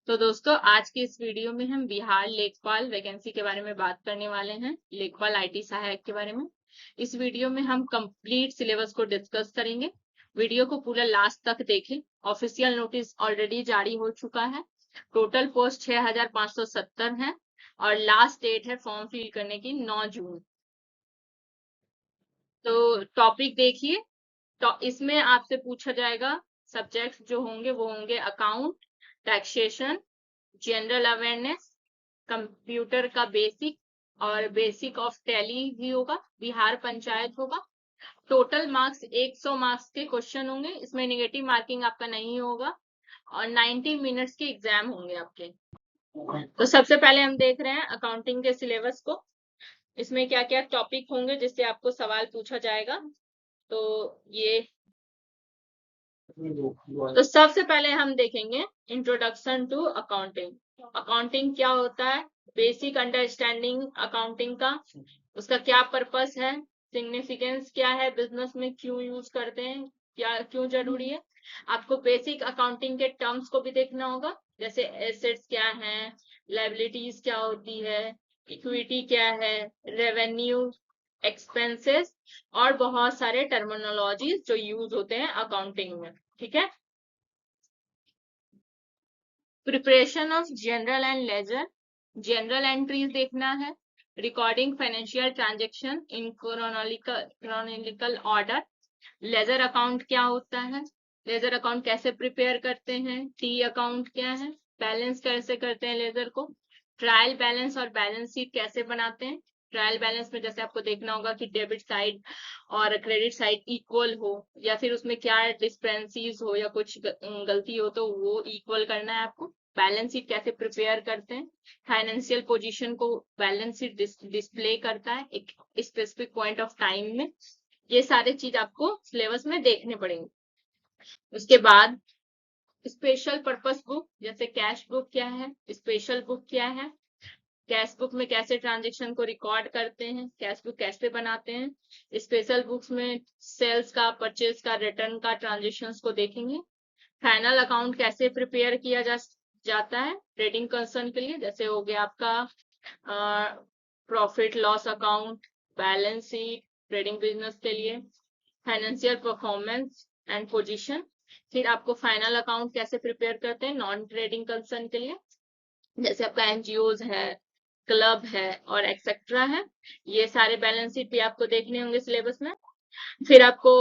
तो दोस्तों आज की इस वीडियो में हम बिहार लेखपाल वैकेंसी के बारे में बात करने वाले हैं, लेखपाल आईटी सहायक के बारे में। इस वीडियो में हम कंप्लीट सिलेबस को डिस्कस करेंगे। वीडियो को पूरा लास्ट तक देखें। ऑफिशियल नोटिस ऑलरेडी जारी हो चुका है। टोटल पोस्ट 6570 है और लास्ट डेट है फॉर्म फिल करने की 9 जून। तो टॉपिक देखिए। तो इसमें आपसे पूछा जाएगा, सब्जेक्ट्स जो होंगे वो होंगे account, taxation, general awareness, computer का बेसिक और बेसिक ऑफ टैली भी होगा, बिहार पंचायत होगा। टोटल मार्क्स 100 मार्क्स के क्वेश्चन होंगे। इसमें नेगेटिव मार्किंग आपका नहीं होगा और 90 मिनट्स के एग्जाम होंगे आपके। तो सबसे पहले हम देख रहे हैं अकाउंटिंग के सिलेबस को। इसमें क्या क्या टॉपिक होंगे जिससे आपको सवाल पूछा जाएगा। तो ये तो सबसे पहले हम देखेंगे इंट्रोडक्शन टू अकाउंटिंग। अकाउंटिंग क्या होता है, बेसिक अंडरस्टैंडिंग अकाउंटिंग का, उसका क्या पर्पस है, सिग्निफिकेंस क्या है, बिजनेस में क्यों यूज करते हैं, क्या क्यों जरूरी है। आपको बेसिक अकाउंटिंग के टर्म्स को भी देखना होगा, जैसे एसेट्स क्या है, लायबिलिटीज क्या होती है, इक्विटी क्या है, रेवेन्यू, एक्सपेंसेस और बहुत सारे टर्मिनोलॉजी जो यूज होते हैं अकाउंटिंग में। ठीक है। Preparation of general and ledger, general entries देखना है, recording financial transaction in chronological order. Ledger account क्या होता है, लेजर अकाउंट कैसे प्रिपेयर करते हैं, टी अकाउंट क्या है, बैलेंस कैसे करते हैं लेजर को, ट्रायल बैलेंस और बैलेंस शीट कैसे बनाते हैं। ट्रायल बैलेंस में जैसे आपको देखना होगा कि डेबिट साइड और क्रेडिट साइड इक्वल हो या फिर उसमें क्या डिस्क्रिपेंसीज हो या कुछ गलती हो तो वो इक्वल करना है आपको। बैलेंस शीट कैसे प्रिपेयर करते हैं, फाइनेंशियल पोजीशन को बैलेंस शीट डिस्प्ले करता है एक स्पेसिफिक पॉइंट ऑफ टाइम में। ये सारे चीज आपको सिलेबस में देखने पड़ेंगे। उसके बाद स्पेशल पर्पस बुक, जैसे कैश बुक क्या है, स्पेशल बुक क्या है, कैश बुक में कैसे ट्रांजेक्शन को रिकॉर्ड करते हैं, कैश बुक कैसे बनाते हैं। स्पेशल बुक्स में सेल्स का, परचेज का, रिटर्न का ट्रांजेक्शन को देखेंगे। फाइनल अकाउंट कैसे प्रिपेयर किया जाता है ट्रेडिंग कंसर्न के लिए, जैसे हो गया आपका profit loss account, balance sheet trading business के लिए, फाइनेंशियल परफॉर्मेंस एंड पोजीशन। फिर आपको फाइनल अकाउंट कैसे प्रिपेयर करते हैं नॉन ट्रेडिंग कंसर्न के लिए, जैसे आपका एनजीओज है, क्लब है और एक्सेट्रा है। ये सारे बैलेंस शीट भी आपको देखने होंगे सिलेबस में। फिर आपको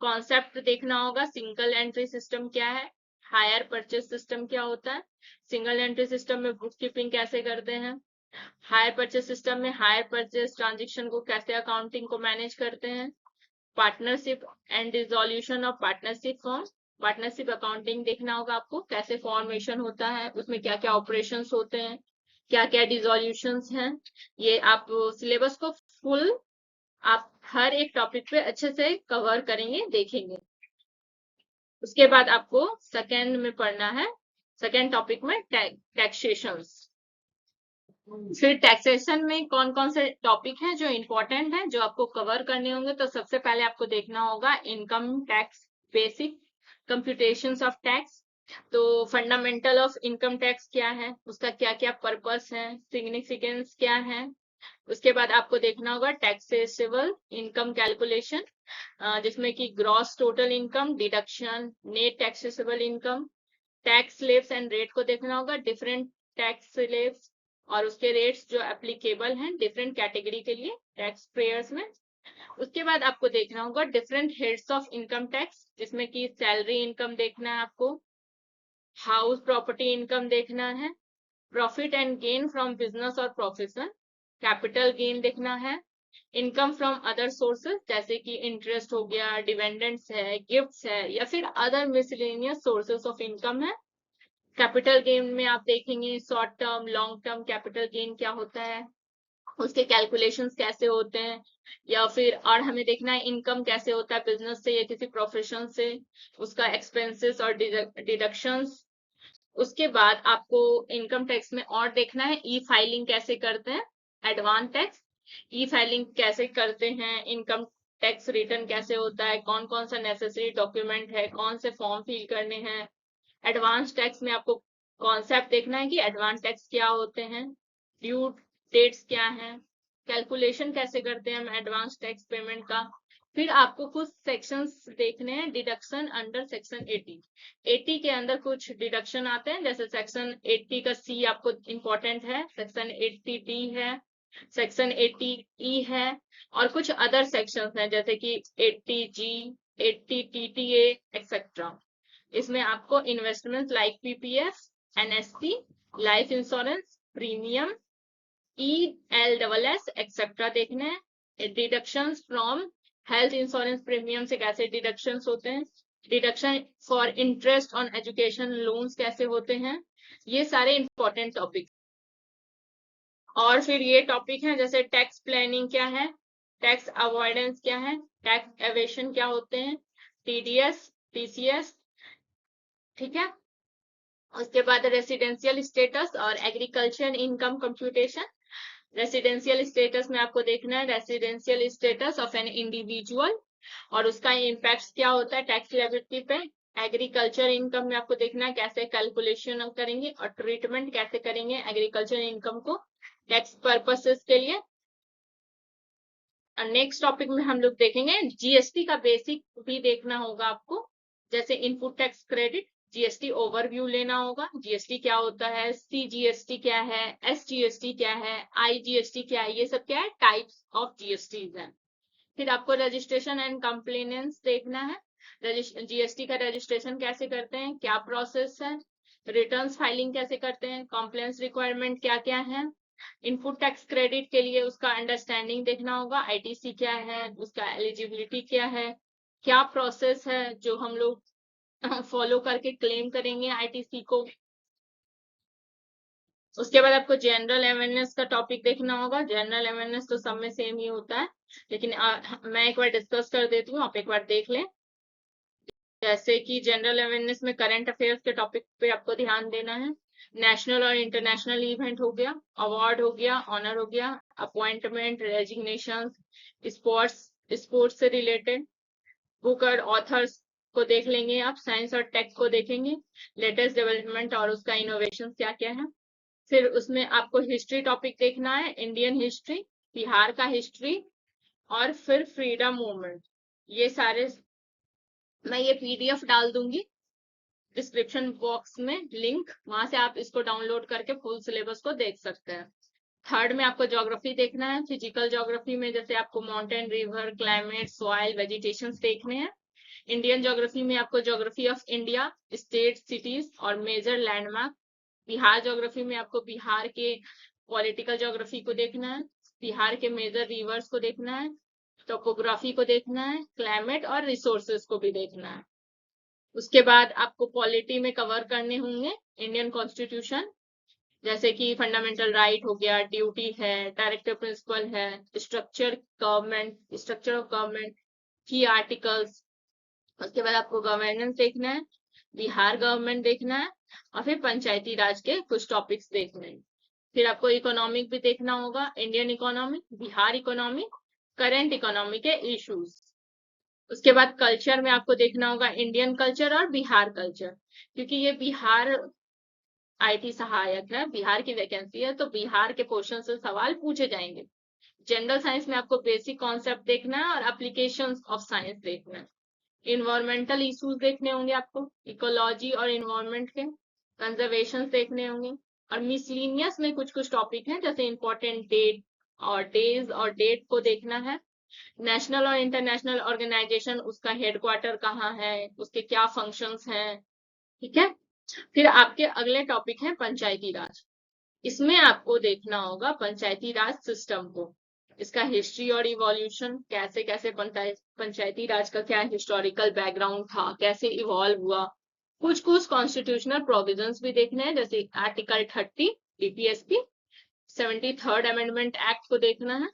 कॉन्सेप्ट देखना होगा, सिंगल एंट्री सिस्टम क्या है, हायर परचेज सिस्टम क्या होता है, सिंगल एंट्री सिस्टम में बुक कीपिंग कैसे करते हैं, हायर परचेज सिस्टम में हायर परचेज ट्रांजेक्शन को कैसे अकाउंटिंग को मैनेज करते हैं, partnership and dissolution of partnership form, partnership accounting देखना होगा आपको, कैसे फॉर्मेशन होता है, उसमें क्या क्या ऑपरेशंस होते हैं, क्या क्या डिसोल्यूशंस हैं। ये आप सिलेबस को फुल आप हर एक टॉपिक पे अच्छे से कवर करेंगे, देखेंगे। उसके बाद आपको सेकेंड में पढ़ना है, सेकेंड टॉपिक में टैक्सेशन। फिर टैक्सेशन में कौन कौन से टॉपिक हैं जो इम्पोर्टेंट हैं जो आपको कवर करने होंगे। तो सबसे पहले आपको देखना होगा income tax basic, computations of tax. तो फंडामेंटल ऑफ इनकम टैक्स क्या है, उसका क्या क्या पर्पस है, सिग्निफिकेंस क्या है। उसके बाद आपको देखना होगा टैक्सेसेबल इनकम कैलकुलेशन, जिसमें कि gross total income, deduction, net taxable income, tax slabs and rate को देखना होगा, डिफरेंट टैक्स स्लेब्स और उसके रेट्स जो एप्लीकेबल हैं डिफरेंट कैटेगरी के लिए टैक्स पेयर्स में। उसके बाद आपको देखना होगा different heads of income tax, जिसमें कि सैलरी इनकम देखना है आपको, हाउस प्रॉपर्टी इनकम देखना है, profit and gain from business और प्रोफेशन, कैपिटल गेन देखना है, इनकम फ्रॉम अदर सोर्सेज जैसे कि इंटरेस्ट हो गया, डिविडेंड्स है, गिफ्ट्स है या फिर other miscellaneous sources of income है। कैपिटल गेन में आप देखेंगे short term long term capital gain क्या होता है, उसके कैलकुलेशंस कैसे होते हैं, या फिर और हमें देखना है इनकम कैसे होता है बिजनेस से या किसी प्रोफेशन से, उसका एक्सपेंसेस और डिडक्शंस। उसके बाद आपको इनकम टैक्स में और देखना है ई फाइलिंग कैसे करते हैं, एडवांस टैक्स ई फाइलिंग कैसे करते हैं, इनकम टैक्स रिटर्न कैसे होता है, कौन कौन सा नेसेसरी डॉक्यूमेंट है, कौन से फॉर्म फिल करने हैं। एडवांस टैक्स में आपको कॉन्सेप्ट देखना है कि एडवांस टैक्स क्या होते हैं, ड्यू डेट्स क्या है, कैलकुलेशन कैसे करते हैं हम एडवांस टैक्स पेमेंट का। फिर आपको कुछ सेक्शंस देखने हैं डिडक्शन अंडर सेक्शन 80। 80 के अंदर कुछ डिडक्शन आते हैं, जैसे सेक्शन 80 का सी आपको इंपॉर्टेंट है, सेक्शन 80 डी है, सेक्शन 80 ई है, और कुछ अदर सेक्शंस हैं जैसे कि 80 जी, 80 टीटीए एक्सेट्रा। इसमें आपको investment like PPF, NSP, life insurance, premium, ELSS etcetera देखने हैं। Deductions from health insurance premium से कैसे डिडक्शंस होते हैं, deduction for interest on education loans कैसे होते हैं, ये सारे इंपॉर्टेंट टॉपिक। और फिर ये टॉपिक है जैसे टैक्स प्लानिंग क्या है, टैक्स अवॉइडेंस क्या है, टैक्स एवेशन क्या होते हैं, टीडीएस, टीसीएस, ठीक है। उसके बाद रेसिडेंशियल स्टेटस और agriculture income computation. Residential status में आपको देखना है residential status of an individual और उसका इम्पैक्ट क्या होता है टैक्स लायबिलिटी पे। एग्रीकल्चर इनकम में आपको देखना है कैसे कैलकुलेशन करेंगे और ट्रीटमेंट कैसे करेंगे एग्रीकल्चर इनकम को टैक्स पर्पसेस के लिए। नेक्स्ट टॉपिक में हम लोग देखेंगे जीएसटी का बेसिक भी देखना होगा आपको, जैसे input tax credit, GST overview लेना होगा, जीएसटी क्या होता है, सीजीएसटी क्या है, एसजीएसटी क्या है, आईजीएसटी क्या है, ये सब क्या है टाइप्स ऑफ जीएसटी है। फिर आपको रजिस्ट्रेशन एंड कंप्लेनेंस देखना है, जीएसटी का रजिस्ट्रेशन कैसे करते हैं, क्या प्रोसेस है, रिटर्न्स फाइलिंग कैसे करते हैं, कंप्लेंट्स रिक्वायरमेंट क्या क्या है, इनपुट टैक्स क्रेडिट के लिए उसका अंडरस्टैंडिंग देखना होगा, आईटीसी क्या है, उसका एलिजिबिलिटी क्या है, क्या प्रोसेस है जो हम लोग फॉलो करके क्लेम करेंगे आईटीसी को। उसके बाद आपको जनरल अवेयरनेस का टॉपिक देखना होगा, जनरल अवेयरनेस तो सब में सेम ही होता है, लेकिन मैं एक बार डिस्कस कर देती हूँ, आप एक बार देख लें। जैसे कि जनरल अवेयरनेस में करंट अफेयर्स के टॉपिक पे आपको ध्यान देना है, नेशनल और इंटरनेशनल इवेंट हो गया, अवार्ड हो गया, ऑनर हो गया, अपॉइंटमेंट, रेजिग्नेशन, स्पोर्ट्स से रिलेटेड बुक और ऑथर्स को देख लेंगे आप, साइंस और टेक को देखेंगे, लेटेस्ट डेवलपमेंट और उसका इनोवेशन क्या क्या है। फिर उसमें आपको हिस्ट्री टॉपिक देखना है, इंडियन हिस्ट्री, बिहार का हिस्ट्री, और फिर फ्रीडम मूवमेंट। ये सारे मैं ये पीडीएफ डाल दूंगी डिस्क्रिप्शन बॉक्स में लिंक, वहां से आप इसको डाउनलोड करके फुल सिलेबस को देख सकते हैं। थर्ड में आपको ज्योग्राफी देखना है, फिजिकल ज्योग्राफी में जैसे आपको mountain, river, climate, soil, vegetation देखने हैं। इंडियन ज्योग्राफी में आपको geography of India, state, cities और मेजर लैंडमार्क। बिहार ज्योग्राफी में आपको बिहार के पॉलिटिकल ज्योग्राफी को देखना है, बिहार के मेजर रिवर्स को देखना है, टोपोग्राफी को देखना है, क्लाइमेट और रिसोर्सेज को भी देखना है। उसके बाद आपको पॉलिटी में कवर करने होंगे इंडियन कॉन्स्टिट्यूशन, जैसे कि फंडामेंटल राइट हो गया, ड्यूटी है, डायरेक्टिव प्रिंसिपल है, स्ट्रक्चर ऑफ गवर्नमेंट, की आर्टिकल्स। उसके बाद आपको गवर्नेंस देखना है, बिहार गवर्नमेंट देखना है, और फिर पंचायती राज के कुछ टॉपिक्स देखने हैं। फिर आपको इकोनॉमिक भी देखना होगा, Indian economic, Bihar economic, current economy के इश्यूज। उसके बाद कल्चर में आपको देखना होगा इंडियन कल्चर और बिहार कल्चर, क्योंकि ये बिहार आईटी सहायक है, बिहार की वैकेंसी है, तो बिहार के पोर्शन से सवाल पूछे जाएंगे। जनरल साइंस में आपको बेसिक कॉन्सेप्ट देखना है और एप्लीकेशंस ऑफ साइंस देखना है। इन्वायरमेंटल इश्यूज देखने होंगे आपको, इकोलॉजी और इन्वायरमेंट के, कंजर्वेशन देखने होंगे, और मिसलिनियस में कुछ कुछ टॉपिक हैं जैसे इंपॉर्टेंट डेट और डेज और डेट को देखना है। नेशनल और इंटरनेशनल ऑर्गेनाइजेशन, उसका हेडक्वार्टर कहाँ है, उसके क्या फंक्शंस हैं, ठीक है। फिर आपके अगले टॉपिक है पंचायती राज। इसमें आपको देखना होगा पंचायती राज सिस्टम को, इसका हिस्ट्री और इवोल्यूशन, कैसे कैसे पंचायती राज का क्या हिस्टोरिकल बैकग्राउंड था, कैसे इवॉल्व हुआ। कुछ कुछ कॉन्स्टिट्यूशनल प्रोविजंस भी देखने हैं, जैसे article 30 DPSP, 73rd amendment act को देखना है,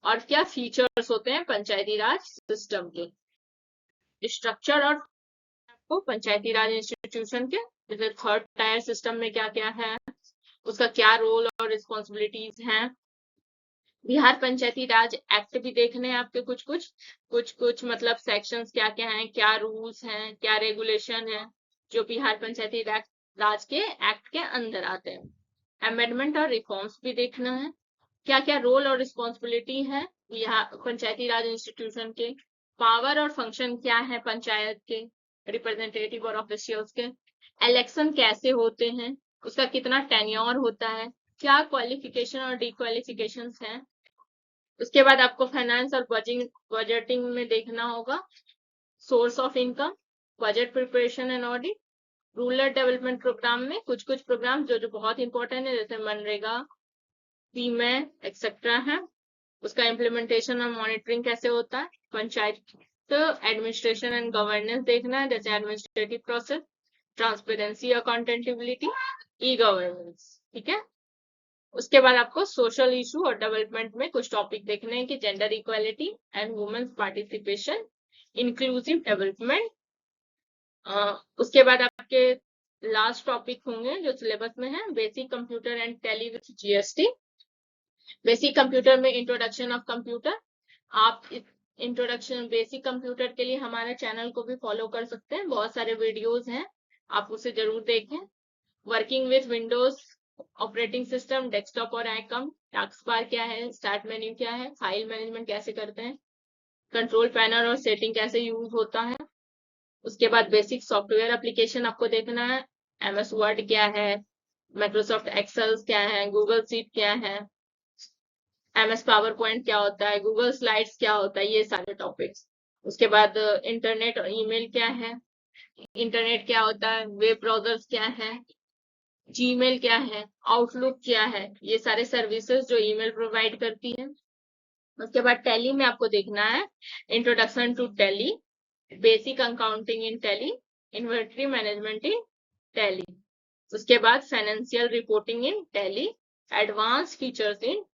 और क्या फीचर्स होते हैं पंचायती राज सिस्टम के। स्ट्रक्चर और आपको पंचायती राज इंस्टीट्यूशन के जैसे थर्ड टायर सिस्टम में क्या क्या है, उसका क्या रोल और रिस्पॉन्सिबिलिटीज हैं। बिहार पंचायती राज एक्ट भी देखने हैं आपके कुछ मतलब सेक्शंस क्या क्या हैं, क्या रूल्स हैं, क्या रेगुलेशन है जो बिहार पंचायती राज राज के एक्ट के अंदर आते हैं। अमेंडमेंट और रिफॉर्म्स भी देखना है, क्या क्या रोल और रिस्पॉन्सिबिलिटी है यहाँ पंचायती राज इंस्टीट्यूशन के, पावर और फंक्शन क्या है पंचायत के, रिप्रेजेंटेटिव और ऑफिशियल्स के, इलेक्शन कैसे होते हैं, उसका कितना टेन्योर होता है, क्या क्वालिफिकेशन और डिक्वालिफिकेशन हैं। उसके बाद आपको फाइनेंस और बजटिंग में देखना होगा, source of income, budget preparation and audit, rural development program में कुछ प्रोग्राम जो बहुत इंपॉर्टेंट है जैसे मनरेगा, पीमे एक्सेट्रा है, उसका इम्प्लीमेंटेशन और मॉनिटरिंग कैसे होता है। पंचायत तो एडमिनिस्ट्रेशन एंड गवर्नेंस देखना है, जैसे administrative process, transparency, accountability, e governance, ठीक है। उसके बाद आपको सोशल इशू और डेवलपमेंट में कुछ टॉपिक देखने हैं कि gender equality and women's participation, inclusive development. उसके बाद आपके लास्ट टॉपिक होंगे जो सिलेबस में है, basic computer and Tally with GST. Basic computer में इंट्रोडक्शन ऑफ कंप्यूटर, आप इंट्रोडक्शन बेसिक कंप्यूटर के लिए हमारे चैनल को भी फॉलो कर सकते हैं, बहुत सारे वीडियोस हैं, आप उसे जरूर देखें। Working with Windows operating system, desktop और आइकॉन, टास्क बार क्या है, स्टार्ट मेन्यू क्या है, फाइल मैनेजमेंट कैसे करते हैं, कंट्रोल पैनल और सेटिंग कैसे यूज होता है। उसके बाद बेसिक सॉफ्टवेयर एप्लीकेशन आपको देखना है, एमएस वर्ड क्या है, माइक्रोसॉफ्ट एक्सेल क्या है, गूगल सीट क्या है, एमएस पावर पॉइंट क्या होता है, गूगल स्लाइड्स क्या होता है, ये सारे टॉपिक्स। उसके बाद इंटरनेट और ईमेल क्या है, इंटरनेट क्या होता है, वेब ब्राउजर्स क्या है, जीमेल क्या है, आउटलुक क्या है, ये सारे सर्विसेज जो ईमेल प्रोवाइड करती है। उसके बाद टैली में आपको देखना है, introduction to Tally, basic accounting in Tally, inventory management in Tally. उसके बाद financial reporting in Tally, advance features in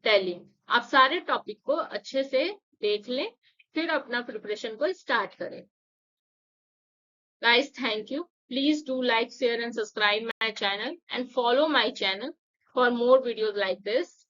Tally. आप सारे टॉपिक को अच्छे से देख लें, फिर अपना प्रिपरेशन को स्टार्ट करें। Guys, thank you. Please do like, share and subscribe my channel and follow my channel for more videos like this.